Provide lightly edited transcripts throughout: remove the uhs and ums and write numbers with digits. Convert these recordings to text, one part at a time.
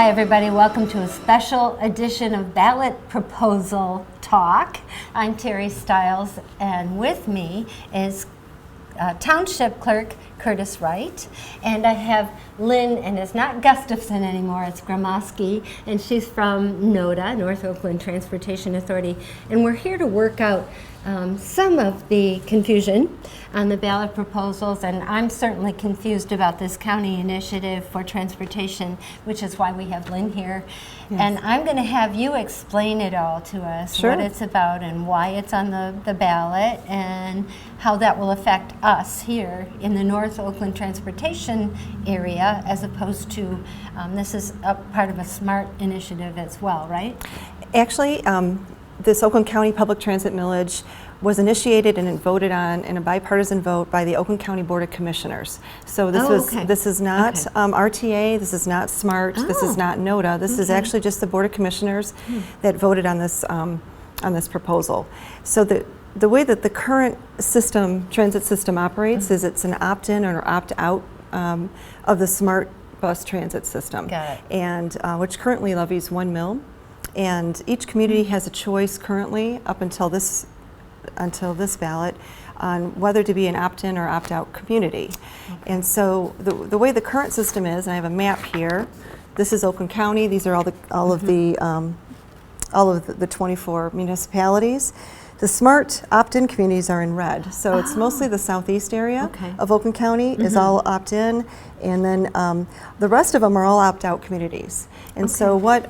Hi everybody, welcome to a special edition of Ballot Proposal Talk. I'm Terry Stiles, and with me is Township Clerk Curtis Wright, and I have Lynn, and it's not Gustafson anymore, it's Gramoski, and she's from NODA, North Oakland Transportation Authority, and we're here to work out some of the confusion on the ballot proposals, and I'm certainly confused about this county initiative for transportation, which is why we have Lynn here. Yes. And I'm going to have you explain it all to us, sure, what it's about and why it's on the ballot and how that will affect us here in the North Oakland transportation area, as opposed to this is a part of a SMART initiative as well, right? Actually, this Oakland County Public Transit Millage was initiated and voted on in a bipartisan vote by the Oakland County Board of Commissioners. So this is not RTA, this is not SMART, this is not NODA, this is actually just the Board of Commissioners that voted on this proposal. So the way that the current transit system operates is it's an opt-in or opt-out of the SMART bus transit system. Got it. And which currently levies 1 mil. And each community has a choice currently up until this ballot on whether to be an opt-in or opt-out community. Okay. And so the way the current system is, and I have a map here. This is Oakland County. These are all of the 24 municipalities. The SMART opt-in communities are in red, so it's mostly the southeast area of Oakland County is all opt-in, and then the rest of them are all opt-out communities. And so what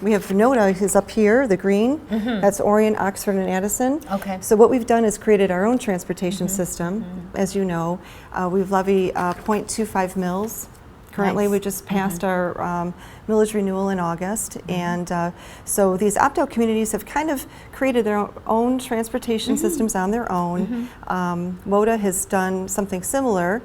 we have NODA is up here, the green, that's Orion, Oxford, and Addison. Okay. So what we've done is created our own transportation system. As you know, we've levied 0.25 mils. Currently, we just passed our millage renewal in August, and so these opt-out communities have kind of created their own transportation systems on their own. WODA has done something similar.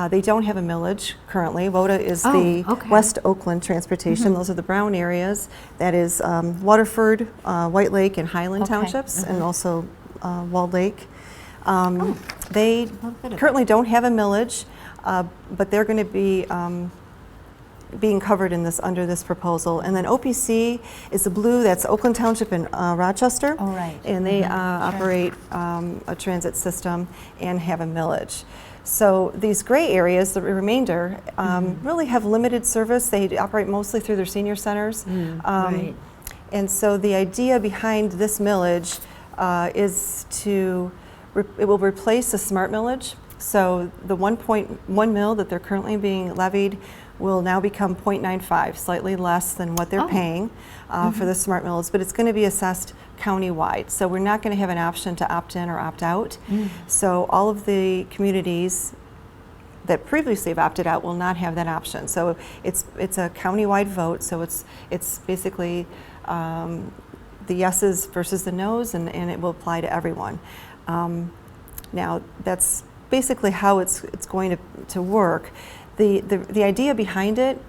They don't have a millage currently. WODA is the West Oakland transportation. Those are the brown areas. That is Waterford, White Lake, and Highland townships, and also Walled Lake. They currently don't have a millage. But they're going to be being covered in under this proposal. And then OPC is the blue, that's Oakland Township and Rochester. Oh, right. And they operate a transit system and have a millage. So these gray areas, the remainder, really have limited service. They operate mostly through their senior centers. Right. And so the idea behind this millage is it will replace the SMART millage. So the 1.1 mil that they're currently being levied will now become 0.95, slightly less than what they're paying for the SMART mills, but it's going to be assessed county-wide. So we're not going to have an option to opt in or opt out. So all of the communities that previously have opted out will not have that option. So it's a county-wide vote. So it's basically the yeses versus the nos, and it will apply to everyone. Now that's basically how it's going to work. The idea behind it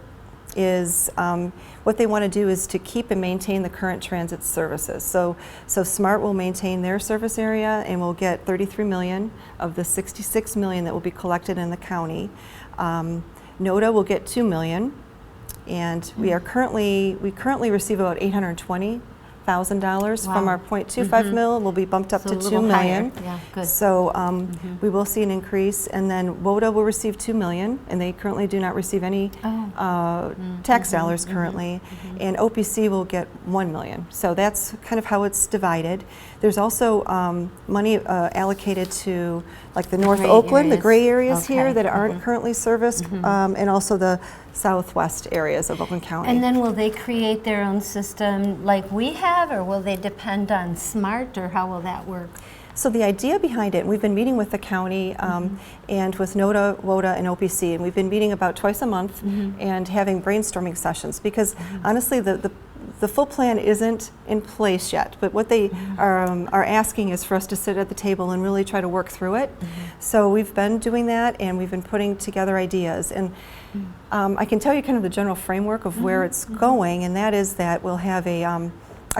is what they want to do is to keep and maintain the current transit services. So SMART will maintain their service area and will get 33 million of the 66 million that will be collected in the county. NODA will get 2 million, and we currently receive about $820,000 from our 0.25 mil. Will be bumped up to 2 million. Yeah, good. So we will see an increase, and then WODA will receive 2 million, and they currently do not receive any tax dollars currently, and OPC will get 1 million. So that's kind of how it's divided. There's also money allocated to like the North Oakland, the gray areas here that aren't currently serviced, and also the southwest areas of Oakland County. And then will they create their own system like we have, or will they depend on SMART, or how will that work? So the idea behind it, and we've been meeting with the county and with NODA, WODA, and OPC, and we've been meeting about twice a month and having brainstorming sessions, because honestly the full plan isn't in place yet, but what they are asking is for us to sit at the table and really try to work through it. So we've been doing that, and we've been putting together ideas. And I can tell you kind of the general framework of where it's going, and that is that we'll have a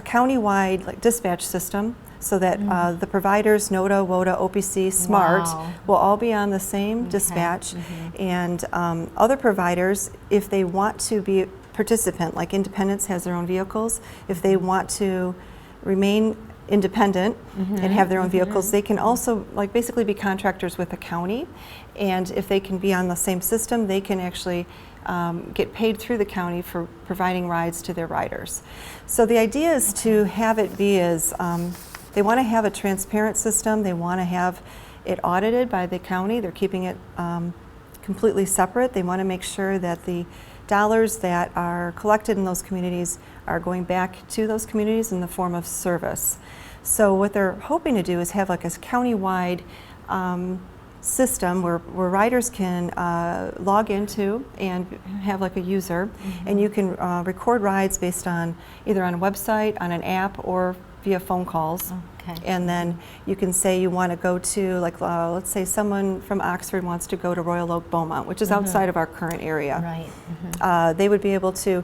county-wide dispatch system, so that the providers, NODA, WODA, OPC, SMART, will all be on the same dispatch. And other providers, if they want to be participant, like Independence has their own vehicles, if they want to remain independent and have their own vehicles, they can also like basically be contractors with the county, and if they can be on the same system, they can actually get paid through the county for providing rides to their riders. So the idea is to have it be as, they want to have a transparent system, they want to have it audited by the county, they're keeping it completely separate. They want to make sure that the dollars that are collected in those communities are going back to those communities in the form of service. So what they're hoping to do is have like a county-wide system where riders can log into and have like a user, and you can record rides based on either on a website, on an app, or via phone calls. Okay. And then you can say you want to go to, like, let's say someone from Oxford wants to go to Royal Oak, Beaumont, which is outside of our current area. Right. They would be able to,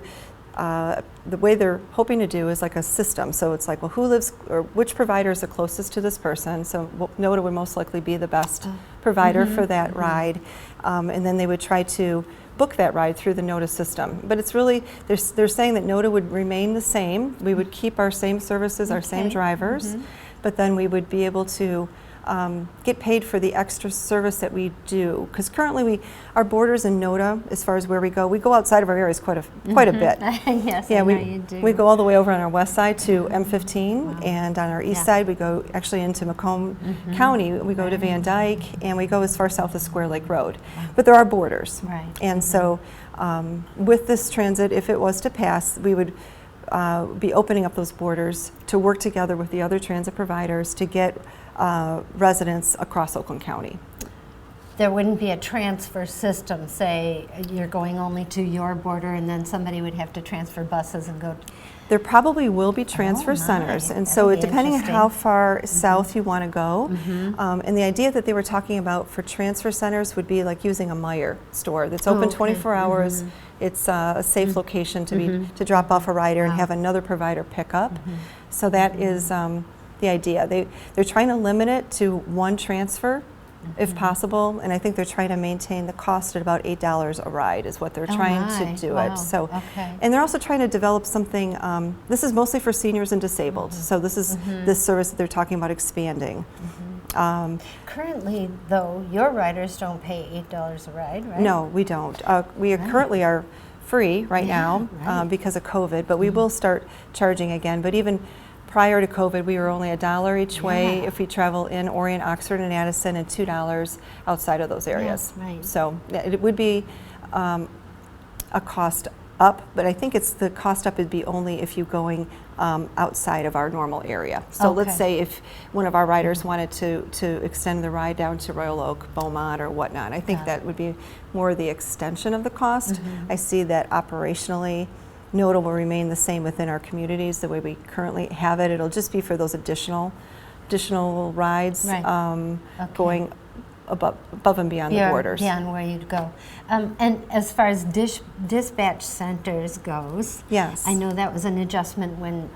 the way they're hoping to do is like a system. So it's like, well, who lives, or which provider is the closest to this person? So NODA would most likely be the best provider for that ride. And then they would try to book that ride through the NODA system. But it's really, they're saying that NODA would remain the same. We would keep our same services, our same drivers, but then we would be able to get paid for the extra service that we do. Because currently our borders in NODA, as far as where we go outside of our areas quite a bit. Yes, Yeah, I know you do. we go all the way over on our west side to M15, and on our east side we go actually into Macomb County. We go to Van Dyke, and we go as far south as Square Lake Road. But there are borders. Right. And so with this transit, if it was to pass, we would be opening up those borders to work together with the other transit providers to get residents across Oakland County. There wouldn't be a transfer system, say you're going only to your border and then somebody would have to transfer buses and go. There probably will be transfer centers, and so depending on how far south you want to go, and the idea that they were talking about for transfer centers would be like using a Meijer store that's open 24 hours. It's a safe location to drop off a rider and have another provider pick up. So that is the idea. They're trying to limit it to one transfer, if possible, and I think they're trying to maintain the cost at about $8 a ride is what they're trying to do it. So, and they're also trying to develop something. This is mostly for seniors and disabled. So this is this service that they're talking about expanding. Currently, though, your riders don't pay $8 a ride, right? No, we don't. We currently are free right now because of COVID, but we will start charging again. But even prior to COVID, we were only $1 each way if we travel in Orion, Oxford, and Addison, and $2 outside of those areas. So it would be a cost up, but I think it's the cost up would be only if you're going outside of our normal area. So let's say if one of our riders wanted to extend the ride down to Royal Oak, Beaumont, or whatnot, I think that would be more the extension of the cost. I see that operationally, NODA will remain the same within our communities the way we currently have it. It'll just be for those additional rides going above and beyond the borders. Beyond where you'd go. And as far as dispatch centers goes, I know that was an adjustment when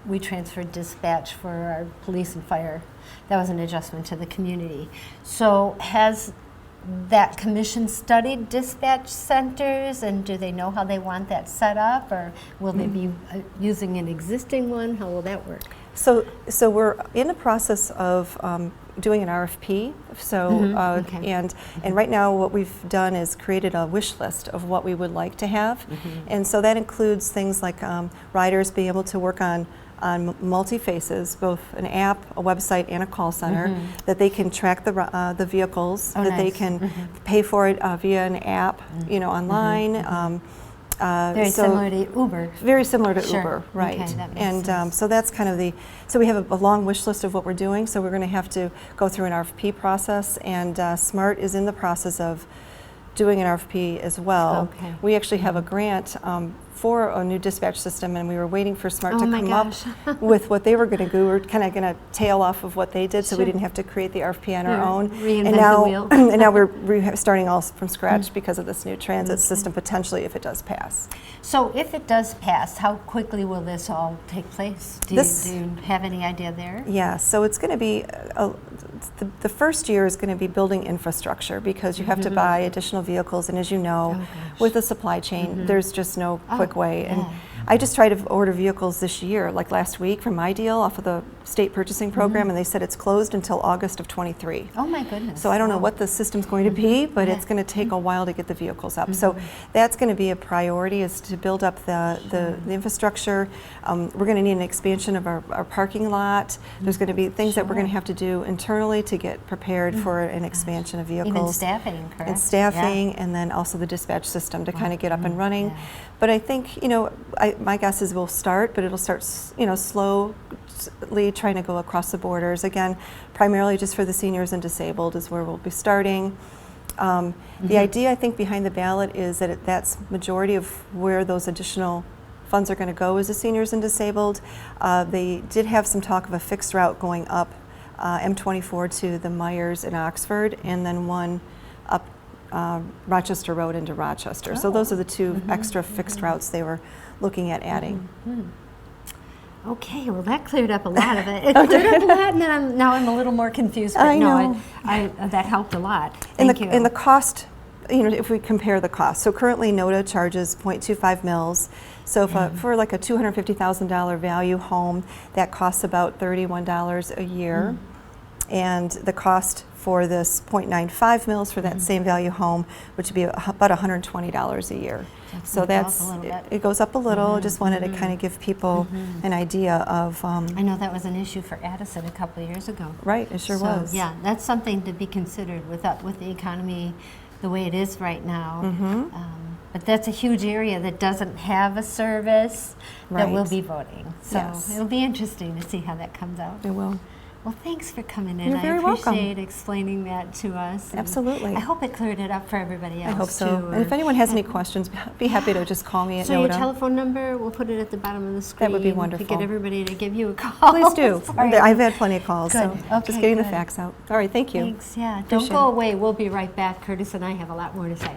we transferred dispatch for our police and fire. That was an adjustment to the community. So has that commission studied dispatch centers, and do they know how they want that set up, or will they be using an existing one? How will that work? So we're in the process of doing an RFP. So and right now what we've done is created a wish list of what we would like to have, and so that includes things like riders being able to work on multi-faces, both an app, a website, and a call center, that they can track the vehicles, that they can pay for it via an app, online. Very similar to Uber. Very similar to Uber, right. Okay, that makes and sense. so that's kind of so we have a long wish list of what we're doing, so we're going to have to go through an RFP process, and SMART is in the process of doing an RFP as well. We actually have a grant for a new dispatch system, and we were waiting for SMART to come up with what they were going to do. We're kind of going to tail off of what they did, so we didn't have to create the RFP on our own. Reinvent the wheel. And now we're starting all from scratch because of this new transit system, potentially, if it does pass. So if it does pass, how quickly will this all take place? Do you have any idea there? Yeah, so it's going to be the first year is going to be building infrastructure because you have to buy additional vehicles, and as you know, with the supply chain, there's just no quick way. And I just tried to order vehicles this year, like last week from my deal off of the state purchasing program, and they said it's closed until August of 23. Oh my goodness. So I don't know what the system's going to be, but it's going to take a while to get the vehicles up. So that's going to be a priority, is to build up the infrastructure. We're going to need an expansion of our parking lot. There's going to be things that we're going to have to do internally to get prepared for an expansion of vehicles. Even staffing, correct? And staffing, and then also the dispatch system to kind of get up and running. But I think, you know, my guess is we'll start, but it'll start, you know, slowly trying to go across the borders. Again, primarily just for the seniors and disabled is where we'll be starting. The idea, I think, behind the ballot is that that's majority of where those additional funds are going to go is the seniors and disabled. They did have some talk of a fixed route going up M24 to the Myers in Oxford, and then one up Rochester Road into Rochester. So those are the two extra fixed routes they were looking at adding. Okay, well that cleared up a lot of it. It cleared up a lot, and now I'm a little more confused. But I know. That helped a lot. And Thank you. the cost, you know, if we compare the cost, so currently NODA charges 0.25 mils. So for like a $250,000 value home, that costs about $31 a year. And the cost for this 0.95 mils for that same value home, which would be about $120 a year. So it goes up a little. Just wanted to kind of give people an idea of. I know that was an issue for Addison a couple of years ago. Right, it sure was. Yeah, that's something to be considered with the economy the way it is right now. But that's a huge area that doesn't have a service that will be voting. So it'll be interesting to see how that comes out. It will. Well, thanks for coming in. You're very I welcome. appreciate explaining that to us. Absolutely. I hope it cleared it up for everybody else. I hope so. Too, And if anyone has any questions, be happy to just call me at So your NODA. telephone number, we'll put it at the bottom of the screen. That would be wonderful. To get everybody to give you a call. Please do. Sorry. I've had plenty of calls, so Good. Okay, just getting the good. facts out. All right, thank you. Thanks, yeah. Don't Appreciate go it. away. We'll be right back. Curtis and I have a lot more to say.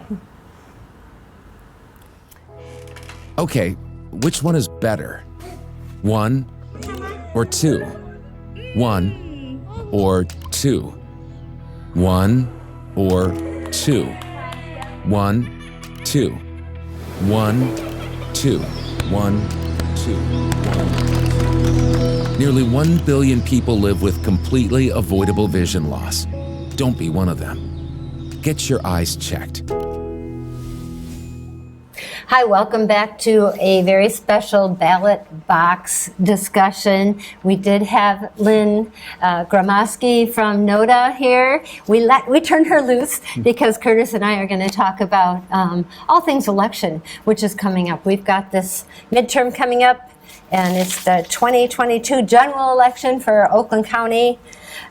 Okay, which one is better? 1 or 2? 1 or 2? 1 or 2? 1, 2. 1, 2. 1, 2. 1. Nearly 1 billion people live with completely avoidable vision loss. Don't be one of them. Get your eyes checked. Hi, welcome back to a very special ballot box discussion. We did have Lynn Gromoski from NODA here. We turned her loose because Curtis and I are going to talk about all things election, which is coming up. We've got this midterm coming up, and it's the 2022 general election for Oakland County.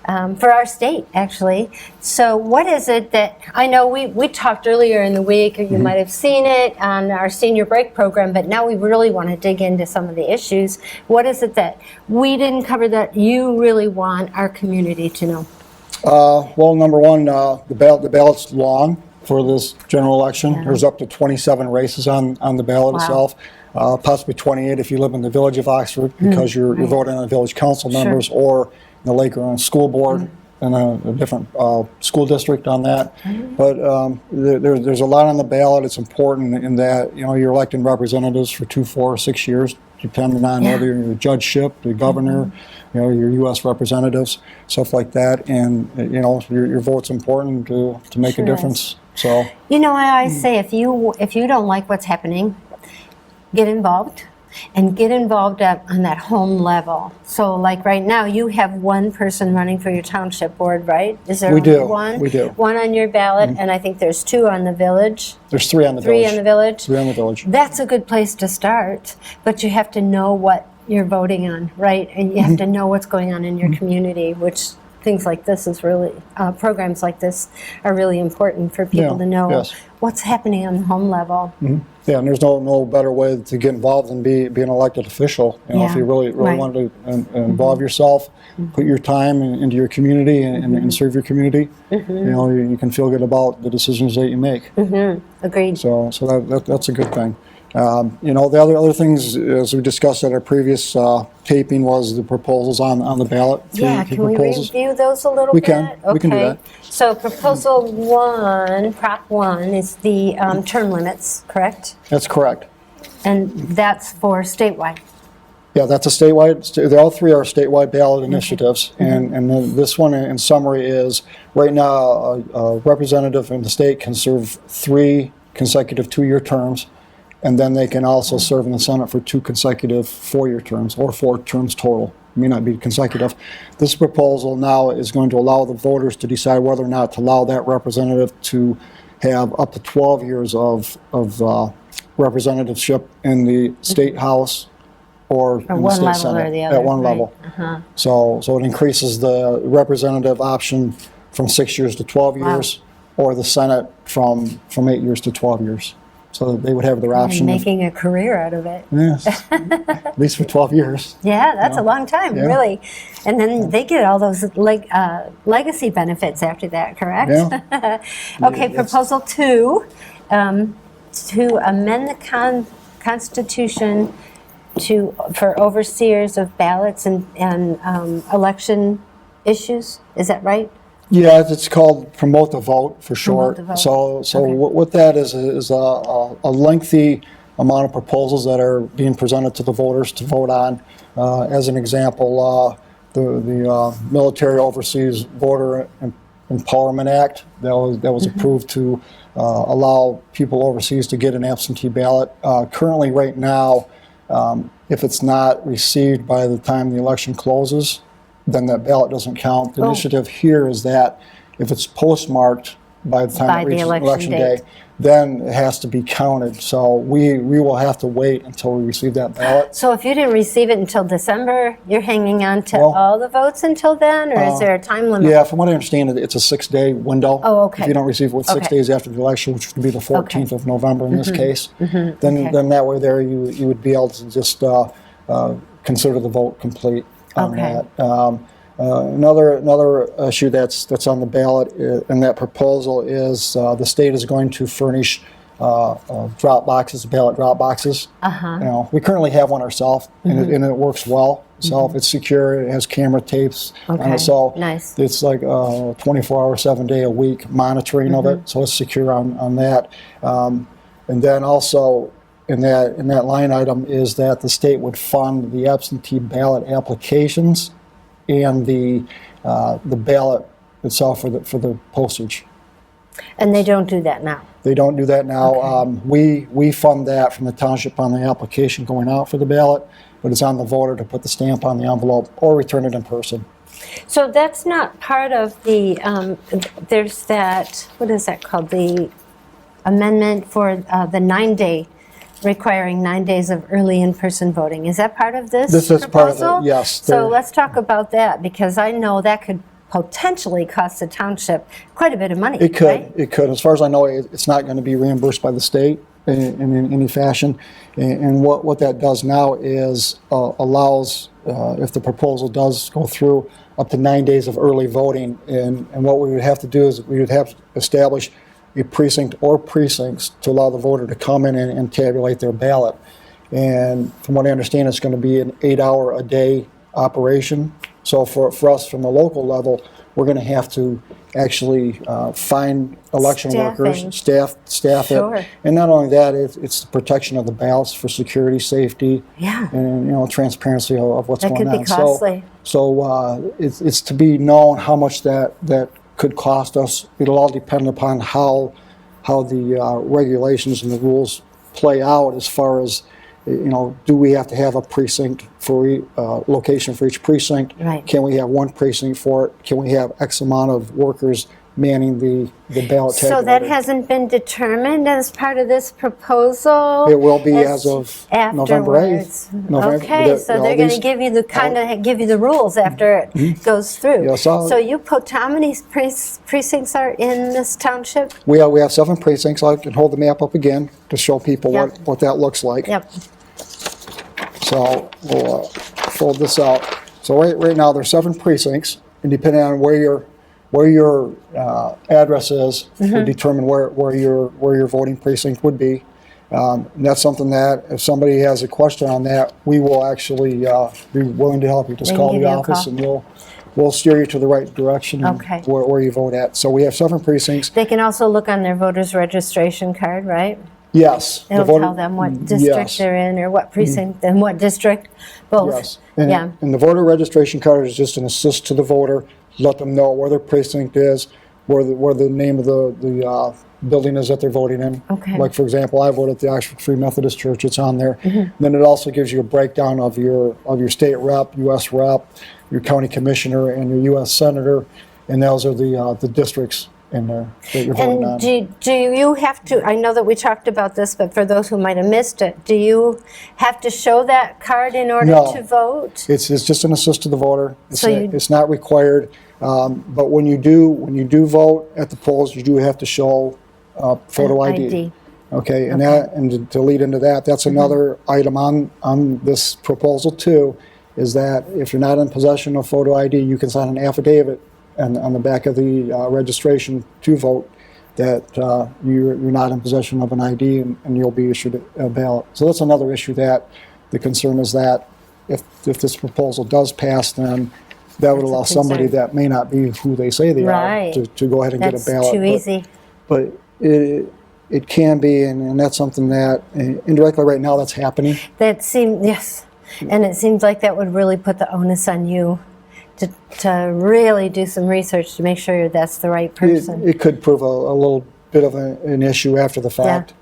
For our state, actually. So what is it that, I know we talked earlier in the week, or you might have seen it on our senior break program, but now we really want to dig into some of the issues. What is it that we didn't cover that you really want our community to know? Well, number one, the ballot's long for this general election. There's up to 27 races on the ballot itself. Possibly 28 if you live in the village of Oxford, because you're voting on village council members, or the Lake Huron School Board and a different school district on that. But there's a lot on the ballot. It's important in that, you know, you're electing representatives for 2, 4, 6 years, depending on whether you're your judgeship, the governor, you know, your U.S. representatives, stuff like that. And, you know, your vote's important to make a difference. So, you know, I always say if you don't like what's happening, get involved. And get involved on that home level. So, like right now, you have one person running for your township board, right? Is there We do. one? We do. One on your ballot, and I think there's 2 on the village. there's 3 on the Three village. on the village. 3 on the village. That's a good place to start, but you have to know what you're voting on, right? And you have to know what's going on in your community, which things like this is really, programs like this are really important for people to know what's happening on the home level. Yeah, and there's no better way to get involved than be an elected official. You know, if you really want to involve yourself, put your time into your community and serve your community, you know, you can feel good about the decisions that you make. Agreed. So that's a good thing. The other things, as we discussed at our previous taping, was the proposals on the ballot. Yeah, three can we proposals. review those a little We bit? can. We can do Okay. that. So proposal 1, Prop 1, is the term limits, correct? That's correct. And that's for statewide. Yeah, that's a statewide, all three are statewide ballot initiatives. And then this one, in summary, is right now a representative in the state can serve 3 consecutive 2-year terms, and then they can also serve in the Senate for 2 consecutive 4-year terms, or 4 terms total. It may not be consecutive. This proposal now is going to allow the voters to decide whether or not to allow that representative to have up to 12 years of representativeship in the state house or in the one state level senate or the other, at one right. level. So it increases the representative option from 6 years to 12 years, or the Senate from 8 years to 12 years. So that they would have their And option. making a career out of it. Yes, at least for 12 years. Yeah, that's a long time, Yeah. really. And then they get all those legacy benefits after that, correct? Yeah. Okay, Yes. proposal 2, to amend the Constitution for overseers of ballots and election issues. Is that right? Yeah, it's called Promote the Vote for short. the Vote. So Okay. what that is a lengthy amount of proposals that are being presented to the voters to vote on. As an example, the Military Overseas Voter Empowerment Act that was approved to allow people overseas to get an absentee ballot. Currently, right now, if it's not received by the time the election closes, then that ballot doesn't count. The initiative here is that if it's postmarked by the time By it the reaches election election date. day, then it has to be counted. So we will have to wait until we receive that ballot. So if you didn't receive it until December, you're hanging on to Well, all the votes until then, or is there a time limit? Yeah, from what I understand, it's a 6-day window. Oh, okay. If you don't receive it with 6 Okay. days after the election, which would be the 14th of November in this case, then Okay. that way there you would be able to just consider the vote complete on Okay. that. Another issue that's on the ballot in that proposal is the state is going to furnish drop boxes, ballot drop boxes. We currently have one ourselves, and it works well. So it's secure. It has camera tapes on Okay, it. So nice. it's like 24-hour, 7-day-a-week monitoring of it. So it's secure on that. And then also in that line item is that the state would fund the absentee ballot applications and the ballot itself for the postage. And they don't do that now? They don't do that now. We fund that from the township on the application going out for the ballot, but it's on the voter to put the stamp on the envelope or return it in person. So that's not part of the, there's that, what is that called? The amendment for the 9-day, requiring 9 days of early in-person voting. Is that part of this This is part of it, proposal? yes. So There- let's talk about that, because I know that could potentially cost the township quite a bit of money, It could. right? It could. As far as I know, it's not going to be reimbursed by the state in any fashion. And what that does now is allows, if the proposal does go through, up to 9 days of early voting. And what we would have to do is we would have to establish a precinct or precincts to allow the voter to come in and tabulate their ballot. And from what I understand, it's going to be an 8-hour-a-day operation. So for us from the local level, we're going to have to actually find election Staffing. workers, staff Sure. it. And not only that, it's the protection of the ballots for security, safety, Yeah. and transparency of what's That going could on. be costly. So it's to be known how much that could cost us. It'll all depend upon how the regulations and the rules play out as far as, do we have to have a precinct for location for each precinct? Right. Can we have one precinct for it? Can we have X amount of workers manning the ballot tabulator? So that hasn't been determined as part of this proposal? It will be as of November 8th. Afterwards. Okay, so they're going to give you give you the rules after it goes through. Yeah, so- you put, how many precincts are in this township? We have 7 precincts. I can hold the map up again to show people Yep. what that looks like. Yep. So we'll fold this out. So right now there's 7 precincts, and depending on where your address is, will determine where your voting precinct would be. And that's something that if somebody has a question on that, we will actually be willing to help you. Just They call can the give you a office call. and we'll steer you to the right direction and Okay. where you vote at. So we have 7 precincts. They can also look on their voter's registration card, right? Yes. the It'll voter- tell them what district yes. they're in, or what precinct and what district, both. Yes. And, Yeah. and the voter registration card is just an assist to the voter, let them know where their precinct is, where the name of the building is that they're voting in. Okay. Like, for example, I vote at the Oxford Free Methodist Church, it's on there. Then it also gives you a breakdown of your state rep, U.S. rep, your county commissioner, and your U.S. senator, and those are the districts in there that you're voting on. And do you have to, I know that we talked about this, but for those who might have missed it, do you have to show that card in order No. to vote? It's just an assist to the voter. So you- It's not required, but when you do vote at the polls, you do have to show photo ID. ID. Okay, and to lead into that, that's another item on this proposal too, is that if you're not in possession of photo ID, you can sign an affidavit on the back of the registration to vote that you're not in possession of an ID and you'll be issued a ballot. So that's another issue that the concern is that if this proposal does pass, then that would That's a allow somebody concern. that may not be who they say they Right. are to go ahead and get That's a ballot. too easy. But it can be, and that's something that indirectly right now that's happening. That seemed, yes, and it seems like that would really put the onus on you to really do some research to make sure that's the right person. It could prove a little bit of an issue after the fact.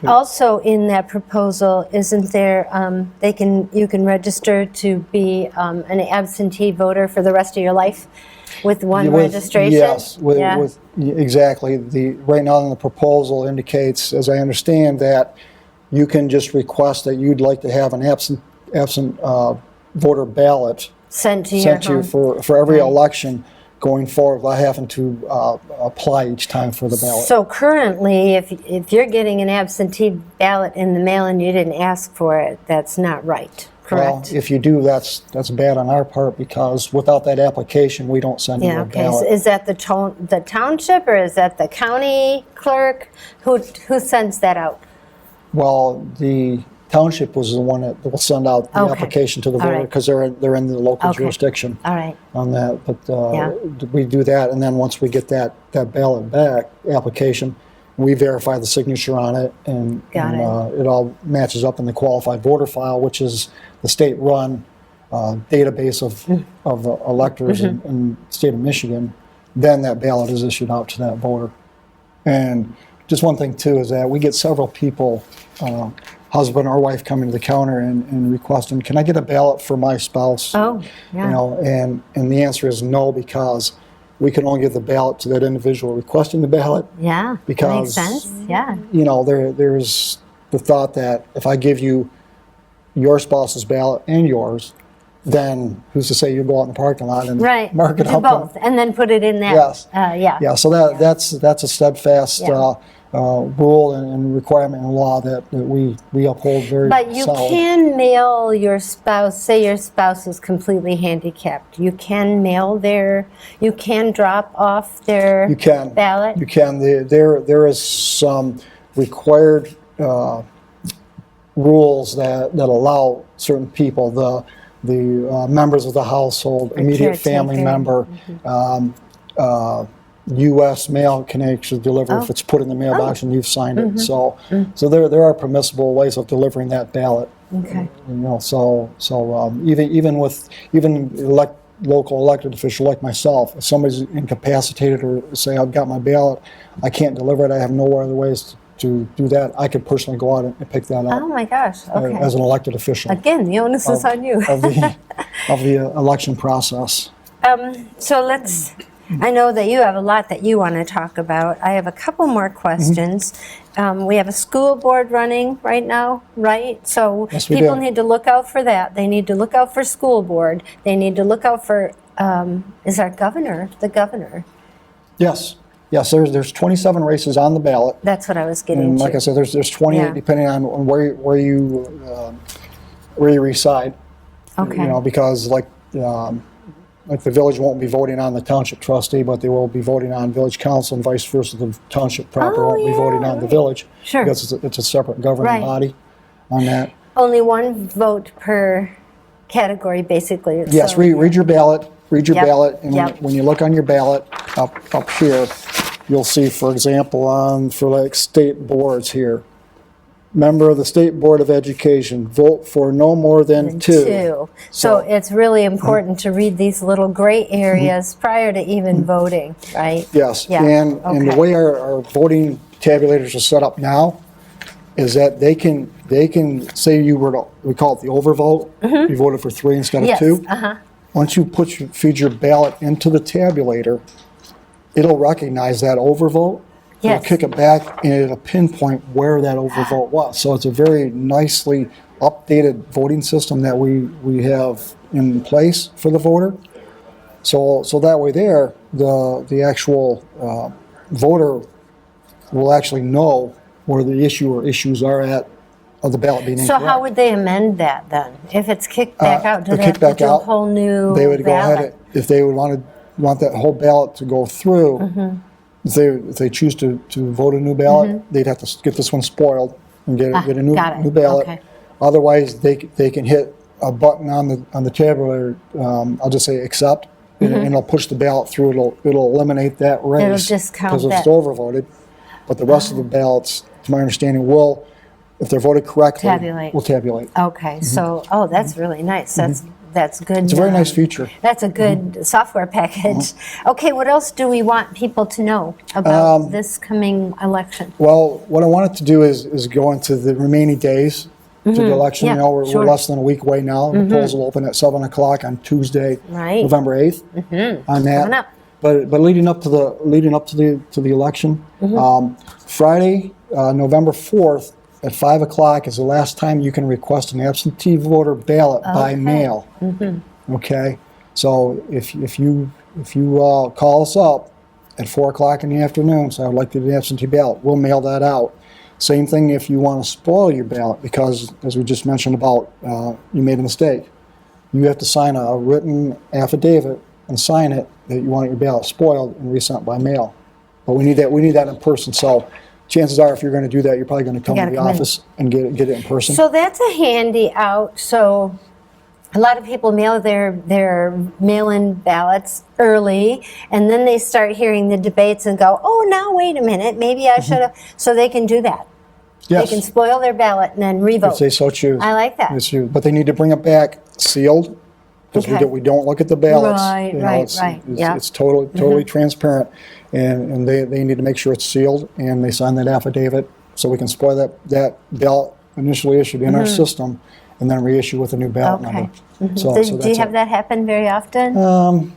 Also, in that proposal, isn't there, you can register to be an absentee voter for the rest of your life with one registration? Yes, Yeah. exactly. Right now the proposal indicates, as I understand, that you can just request that you'd like to have an absent voter ballot Sent to your sent to you home. for every Right. election going forward without having to apply each time for the ballot. So currently, if you're getting an absentee ballot in the mail and you didn't ask for it, that's not right, Well, correct? if you do, that's bad on our part, because without that application, we don't send you Yeah, a okay. So ballot. is that the township, or is that the county clerk? Who sends that out? Well, the township was the one that will send out the Okay. application to the All voter, right. because they're in the local Okay. jurisdiction All right. on that. But Yeah. we do that, and then once we get that ballot back, application, we verify the signature on it, and, Got it all matches up in the qualified voter file, which is the state-run database of electors in the state of Michigan. Then that ballot is issued out to that voter. And just one thing too is that we get several people, husband or wife, coming to the counter and requesting, can I get a ballot for my spouse? Oh, yeah. You know, and the answer is no, because we can only give the ballot to that individual requesting the ballot. Yeah, Because- makes sense. Yeah. You know, there's the thought that if I give you your spouse's ballot and yours, then who's to say you go out in the parking lot and Right. mark it Do up? both, and then put it in that. Yes. Yeah. Yeah, so that's a steadfast Yeah. rule and requirement in law that we uphold very But you solid. can mail your spouse, say your spouse is completely handicapped, you can you can drop off their You can. ballot? You can. There is some required rules that allow certain people, the members of the household, immediate family caretaker. Mm-hmm. member, U.S. mail can actually deliver if it's put in the mailbox and you've signed it. So there are permissible ways of delivering that ballot. Okay. You know, so even local elected official like myself, if somebody's incapacitated or say I've got my ballot, I can't deliver it, I have no other ways to do that, I could personally go out and pick that up Oh my gosh, okay. as an elected official Again, the onus is on you. of the election process. So I know that you have a lot that you want to talk about. I have a couple more questions. We have a school board running right now, right? So Yes, we people do. need to look out for that. They need to look out for school board. They need to look out for, is our governor, the governor? Yes, there's 27 races on the ballot. That's what I was getting And to. like I said, there's 28 Yeah. depending on where you reside. Okay. You know, because like like the village won't be voting on the township trustee, but they will be voting on village council and vice versa. The township proper Oh, won't be yeah, voting on the right. village. Sure. Because it's a separate governing Right. body on that. Only one vote per category, basically. Yes, So- read your ballot, Yep, ballot, and yep. when you look on your ballot up here, you'll see, for example, for like state boards here, member of the State Board of Education, vote for no more than two. So it's really important to read these little gray areas prior to even voting, right? Yes, Yeah, and the okay. way our voting tabulators are set up now is that they can say you were to, we call it the overvote, you voted for 3 instead of Yes, 2. uh-huh. Once you feed your ballot into the tabulator, it'll recognize that overvote. Yes. It'll kick it back and it'll pinpoint where that overvote was. So it's a very nicely updated voting system that we have in place for the voter. So that way there, the actual voter will actually know where the issue or issues are at of the ballot being So incorrect. how would they amend that then? If it's kicked back out, do the they have to kickback do a out, whole new They would go ahead, ballot? if they would want that whole ballot to go through, Mm-hmm. if they choose to vote a new ballot, they'd have to get this one spoiled and get a new got it. new ballot. Okay. Otherwise, they can hit a button on the tabulator, I'll just say accept, and it'll push the ballot through. It'll eliminate that race. Mm-hmm. Discount because it's that. overvoted. But the rest of the ballots, to my understanding, will, if they're voted correctly, Tabulate. will tabulate. Okay, so, that's really nice. That's good. It's a very nice feature. That's a good software package. Okay, what else do we want people to know about this coming election? Well, what I wanted to do is go into the remaining days to the election. Yeah, You know, we're sure. less than a week away now. The polls will open at 7 o'clock on Tuesday, Right. November 8th. On that, Coming up. but leading up to the election, Friday, November 4th at 5 o'clock is the last time you can request an absentee voter ballot by mail. Okay, so if you call us up at 4 o'clock in the afternoon, so I'd like to do the absentee ballot, we'll mail that out. Same thing if you want to spoil your ballot, because as we just mentioned about, you made a mistake. You have to sign a written affidavit and sign it that you want your ballot spoiled and resent by mail. But we need that in person. So chances are, if you're going to do that, you're probably going to come to the come in. office and get it in person. So that's a handy out. So a lot of people mail their mail-in ballots early, and then they start hearing the debates and go, oh, now wait a minute, maybe I should have. So they can do that. Yes, They can spoil their ballot and then revote. if they so choose. I like that. It's you. But they need to bring it back sealed, because Okay. we don't look at the ballots. Right, You know, right, it's, right. It's, Yeah. it's totally transparent, and they need to make sure it's sealed, and they sign that affidavit so we can spoil that ballot initially issued in our system, and then reissue with a new ballot Mm-hmm. Okay. number. So, Do so you that's have it. that happen very often?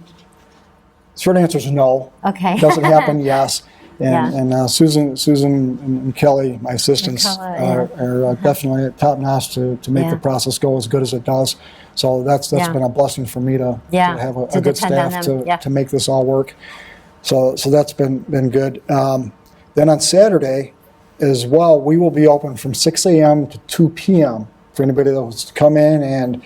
Short answer is no. Okay. Does it happen? Yes. Yeah. And Susan and Kelly, my assistants, Kelly, are definitely top notch to make Yeah. the process go as good as it does. So that's Yeah. been a blessing for me to have a to good depend on staff them. Yeah. to make this all work. So that's been good. Then on Saturday as well, we will be open from 6 a.m. to 2 p.m. for anybody that wants to come in and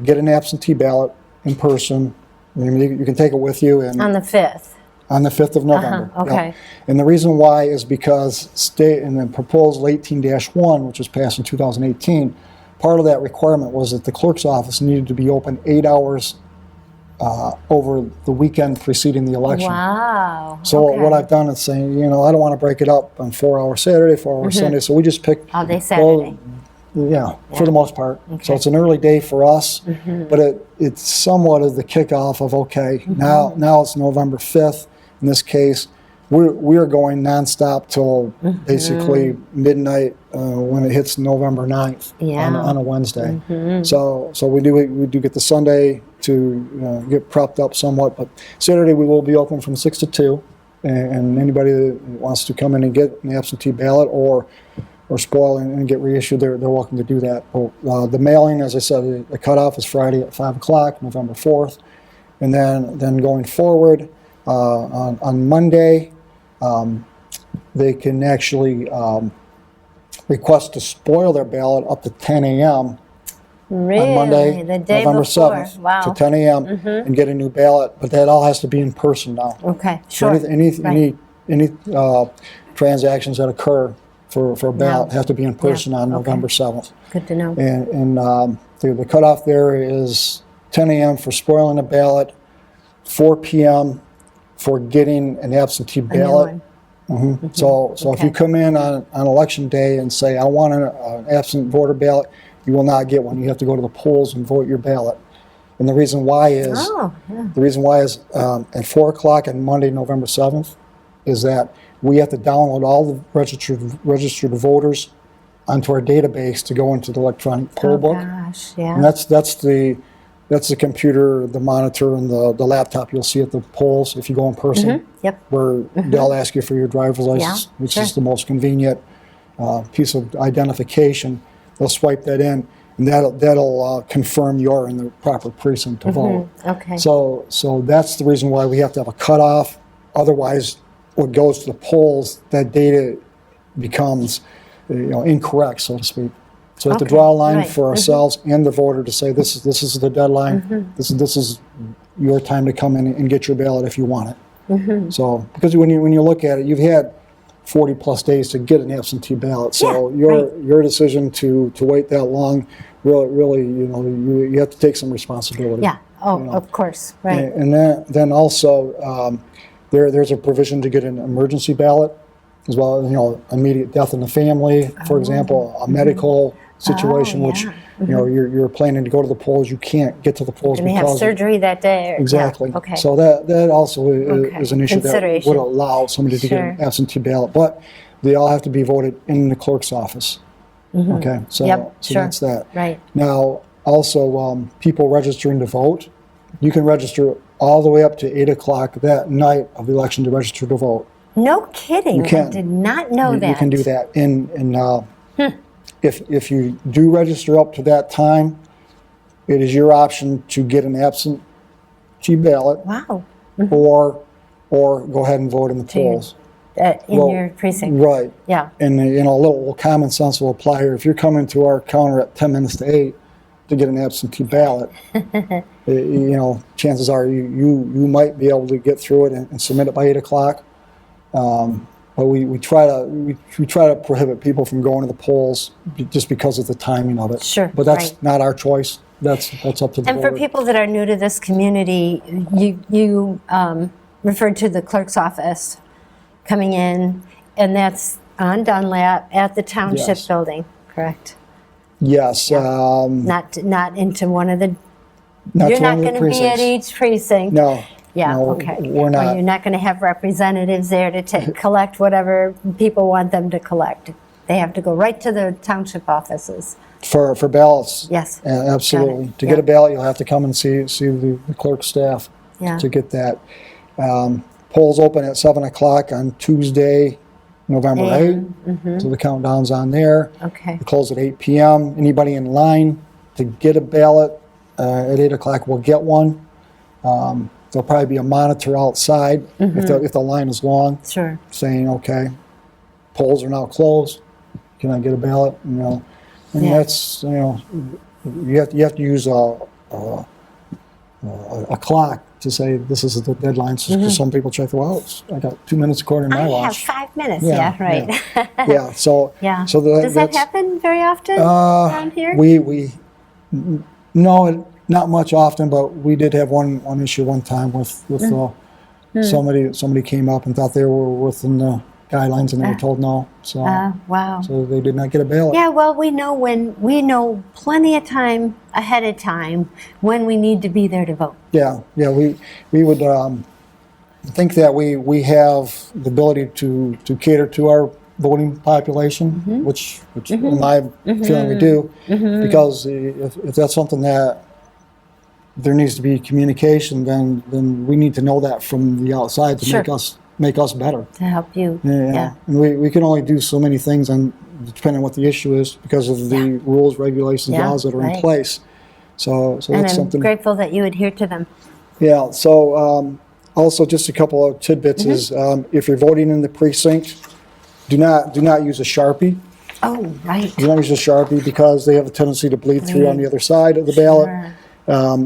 get an absentee ballot in person. I mean, you can take it with you and On the 5th. on the 5th of November. okay. Yep. And the reason why is because state in the proposal 18-1, which was passed in 2018, part of that requirement was that the clerk's office needed to be open 8 hours over the weekend preceding the election. Wow. So okay. what I've done is saying, I don't want to break it up on 4-hour Saturday, 4-hour Sunday, so we just picked All day Saturday. yeah, for the most part. Okay. So it's an early day for us, but it's somewhat of the kickoff of, okay, now it's November 5th. In this case, we are going nonstop till basically midnight when it hits November 9th Yeah. on a Wednesday. So we do get the Sunday to get prepped up somewhat, but Saturday we will be open from 6 to 2, and anybody that wants to come in and get an absentee ballot or spoil and get reissued, they're welcome to do that. But, the mailing, as I said, the cutoff is Friday at 5 o'clock, November 4th. And then going forward, on Monday, they can actually request to spoil their ballot up to 10 a.m. Really? on Monday, The day November before. 7th, Wow. to 10 a.m. and get a new ballot. But that all has to be in person now. Okay, So sure. any transactions that occur for a ballot No. have to be in person on Okay. November 7th. Good to know. And the cutoff there is 10 a.m. for spoiling a ballot, 4 p.m. for getting an absentee A new ballot. one. So if you Okay. come in on election day and say, I want an absent voter ballot, you will not get one. You have to go to the polls and vote your ballot. And the reason why is, Oh, yeah. at 4 o'clock on Monday, November 7th, is that we have to download all the registered voters onto our database to go into the electronic poll Oh, book. gosh, And yeah. that's the computer, the monitor, and the laptop you'll see at the polls if you go in person. Yep. Where they'll ask you for your driver's license, which sure. is the most convenient piece of identification. They'll swipe that in, and that'll confirm you're in the proper precinct to vote. Okay. So that's the reason why we have to have a cutoff. Otherwise, what goes to the polls, that data becomes incorrect, so to speak. So we have to Okay, draw a line right. for ourselves and the voter to say this is the deadline. This is your time to come in and get your ballot if you want it. So because when you look at it, you've had 40 plus days to get an absentee ballot. So Yeah, your decision to wait that long, really you have to take some responsibility. Yeah. Oh, of course. Right. And then also there's a provision to get an emergency ballot as well. Immediate death in the family, for example, a medical situation, which yeah. you're planning to go to the polls, you can't get to the polls And they have because surgery that day. exactly. Yeah. Okay. So that also is an issue that Consideration. would allow somebody to get an Sure. absentee ballot, but they all have to be voted in the clerk's office. Okay, so Yep, so sure. that's that. Right. Now, also people registering to vote, you can register all the way up to 8 o'clock that night of the election to register to vote. No kidding. You can. I did not know that. You can do that. If you do register up to that time, it is your option to get an absentee ballot Wow. or go ahead and vote in the polls. In Well, your precinct. Right. Yeah. And a little common sense will apply here. If you're coming to our counter at 10 minutes to 8 to get an absentee ballot, chances are you might be able to get through it and submit it by 8 o'clock. But we try to prohibit people from going to the polls just because of the timing of it. Sure, But that's right. not our choice. That's up to the And for board. people that are new to this community, you referred to the clerk's office coming in, and that's on Dunlap at the township Yes. building, correct? Yes. Not into one of the. Not You're to not one of going the to be at precincts. each precinct. No. Yeah. no, Okay. We're Or not. you're not going to have representatives there to collect whatever people want them to collect. They have to go right to the township offices. For ballots. Yes. Absolutely. Got it. To Yeah. get a ballot, you'll have to come and see the clerk staff Yeah. to get that. Polls open at 7 o'clock on Tuesday, November 8th. So the countdown's on there. Okay. We close at 8 p.m. Anybody in line to get a ballot at 8 o'clock will get one. There'll probably be a monitor outside if the line is long, Sure. saying, okay, polls are now closed. Can I get a ballot? And Yeah. that's, you have to use a clock to say this is the deadline. Because some people check, well, I got 2 minutes according to my I have watch. 5 minutes. Yeah. Right. Yeah. So Yeah. So Does that that's, happen very often around here? No, not much often, but we did have one issue one time with somebody came up and thought they were within the guidelines and they were told no. So Wow. so they did not get a ballot. Yeah, well, we know plenty of time ahead of time when we need to be there to vote. Yeah. We would think that we have the ability to cater to our voting population, which in my feeling we do, because if that's something that there needs to be communication, then we need to know that from the outside to Sure. make us better. To help you. Yeah. And we can only do so many things depending on what the issue is because of the rules, regulations, Yeah, laws that are in right. place. So And that's I'm something. grateful that you adhere to them. Yeah. So also just a couple of tidbits is if you're voting in the precinct, do not use a Sharpie. Oh, right. You don't use a Sharpie because they have a tendency to bleed through on the other side of the ballot.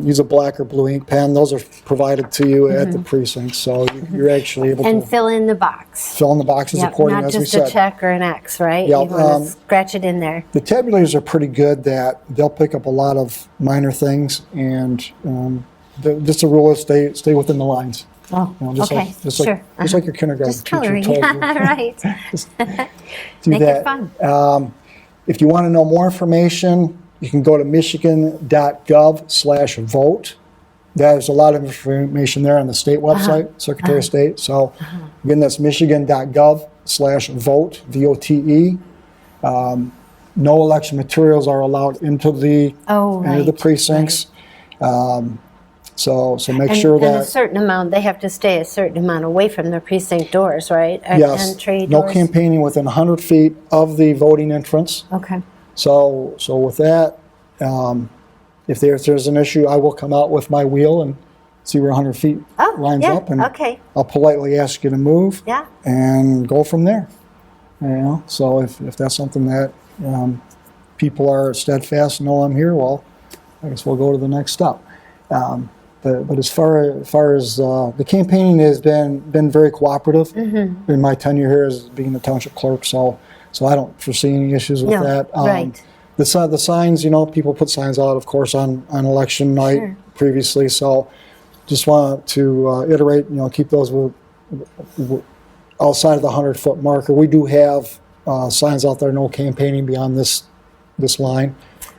Use a black or blue ink pen. Those are provided to you at the precinct, so you're actually able And to fill in the box. fill in the boxes Yep, according not as we just a said. check or an X, right? Yeah, You want to scratch it in there. The tabulators are pretty good that they'll pick up a lot of minor things, and just the rule is stay within the lines. Oh, You know, just okay, like, just sure. like, just like your kindergarten Just teacher coloring, told you. right. Do Make that. it fun. If you want to know more information, you can go to michigan.gov/vote. There's a lot of information there on the state website, Secretary of State. So again, that's michigan.gov/vote, VOTE. No election materials are allowed into the into the precincts. So make sure And a that certain amount, they have to stay a certain amount away from the precinct doors, right? yes, Entry no doors. campaigning within 100 feet of the voting entrance. Okay. So with that, if there's an issue, I will come out with my wheel and see where 100 feet Oh, lines yeah, up, and okay. I'll politely ask you to move Yeah. and go from there. You know, so if that's something that people are steadfast, know I'm here, well, I guess we'll go to the next step. But as far as the campaigning has been very cooperative in my tenure here as being the township clerk, so I don't foresee any issues with No, that. right. The signs, you know, people put signs out, of course, on election night Sure. previously. So just want to iterate, you know, keep those outside of the 100-foot marker. We do have signs out there, no campaigning beyond this line.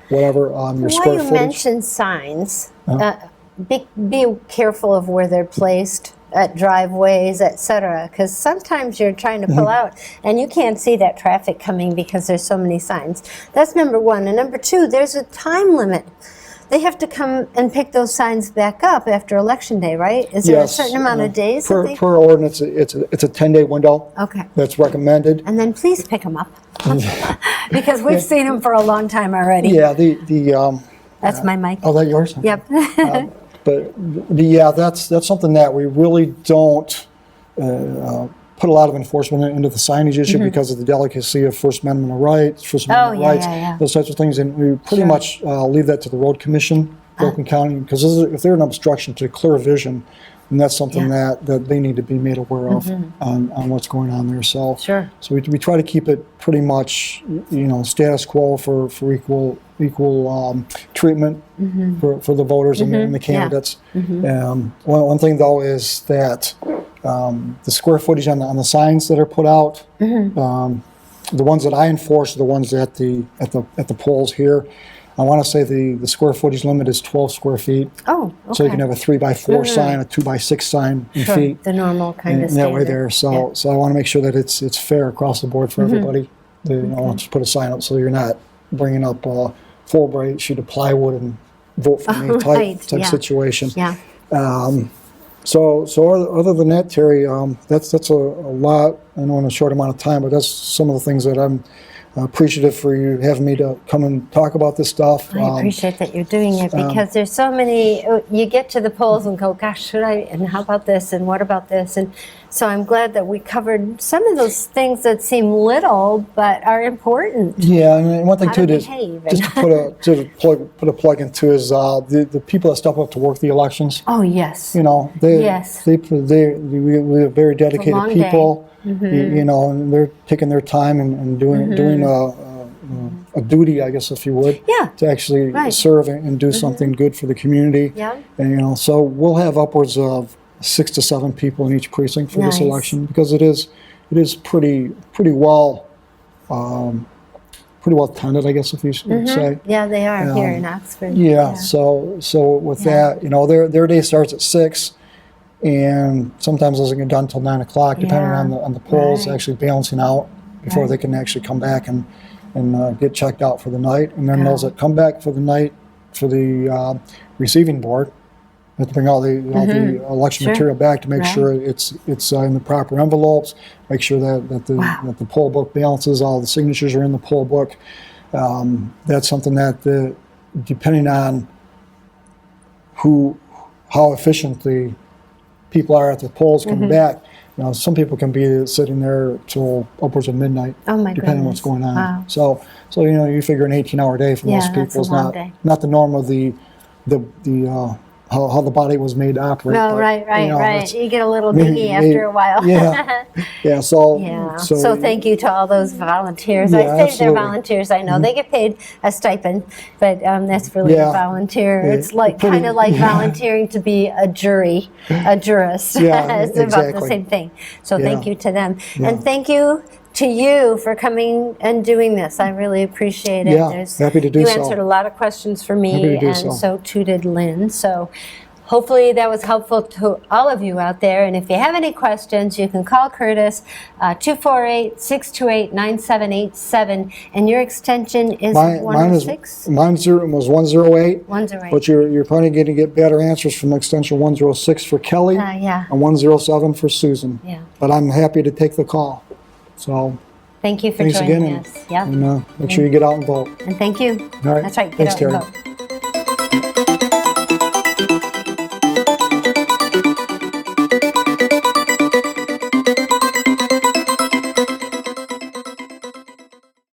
Whatever your While square you footage. mention signs, be careful of where they're placed at driveways, etc. Because sometimes you're trying to pull out and you can't see that traffic coming because there's so many signs. That's number one. And number two, there's a time limit. They have to come and pick those signs back up after Election Day, right? Is there a certain amount of days? that they- Per ordinance, it's a 10-day window. Okay. That's recommended. And then please pick them up. Because we've seen them for a long time already. Yeah, That's my mic. oh, that yours? Yep. But that's something that we really don't put a lot of enforcement into the signage issue because of the delicacy of First Amendment rights, yeah. those types of things, and we pretty much leave that to the Road Commission, Broken County, because if they're an obstruction to clear vision, then that's something that they need to be made aware of on what's going on there. So, Sure. so we try to keep it pretty much, you know, status quo for equal treatment for the voters and the candidates. One thing though is that the square footage on the signs that are put out, the ones that I enforce are the ones at the polls here. I want to say the square footage limit is 12 square feet. Oh, okay. So you can have a 3x4 sign, a 2x6 sign in Sure, feet. the normal kind of And that way standard. there. So I want to make sure that it's fair across the board for everybody. You know, just put a sign up so you're not bringing up a full bright sheet of plywood and vote for me Right, type yeah. situation. Yeah. So other than that, Terry, that's a lot, I know, in a short amount of time, but that's some of the things that I'm appreciative for you having me to come and talk about this stuff. I appreciate that you're doing it because there's so many, you get to the polls and go, gosh, should I, and how about this, and what about this? And so I'm glad that we covered some of those things that seem little but are important. Yeah, and one thing How too, to is behave just to put a plug into is the people that step up to work the elections. Oh, yes. You know, we are very dedicated long day. people. You know, and they're taking their time and doing a duty, I guess, if you would, Yeah. to actually Right. serve and do something good for the community. Yeah. And you know, so we'll have upwards of 6 to 7 people in each precinct for this Nice. election because it is pretty well tended, I guess, if you would say. Yeah, they are here in Oxford. Yeah. So with that, you know, their day starts at 6. And sometimes doesn't get done until 9 o'clock, depending Yeah, on the polls right. actually balancing out before Right. they can actually come back and get checked out for the night. And then those that come back for the night for the receiving board have to bring all the election Sure. material back to make Right. sure it's in the proper envelopes. Make sure that the poll book balances, all the signatures are in the poll book. That's something that depending on how efficient the people are at the polls coming back, some people can be sitting there till upwards of midnight, Oh, my depending on what's goodness. going on. Wow. So you figure an 18-hour day for Yeah, most that's people a is long day. not the norm of how the body was made to operate. No, but, right. it's- You get a little dingy after a while. Yeah, yeah. So Yeah. So thank you to all those volunteers. Yeah, I say they're absolutely. volunteers. I know they get paid a stipend, but that's really Yeah. a volunteer. Yeah, It's like pretty- kind of like yeah. volunteering to be a jurist. Yeah, It's about the exactly. same thing. So thank Yeah. you to them, Yeah. and thank you to you for coming and doing this. I really appreciate it. Yeah, happy to do you so. answered a lot of questions for me, Happy to do and so. so too did Lynn. So. Hopefully that was helpful to all of you out there. And if you have any questions, you can call Curtis, 248-628-9787. And your extension is mine was 106? 108. 108. But you're probably going to get better answers from extension 106 for Kelly Yeah. and 107 for Susan. Yeah. But I'm happy to take the call. So Thank you for thanks joining again, us. Yeah. and make sure you get out and vote. And thank you. All right. That's right. Get Thanks, out and Terry. vote.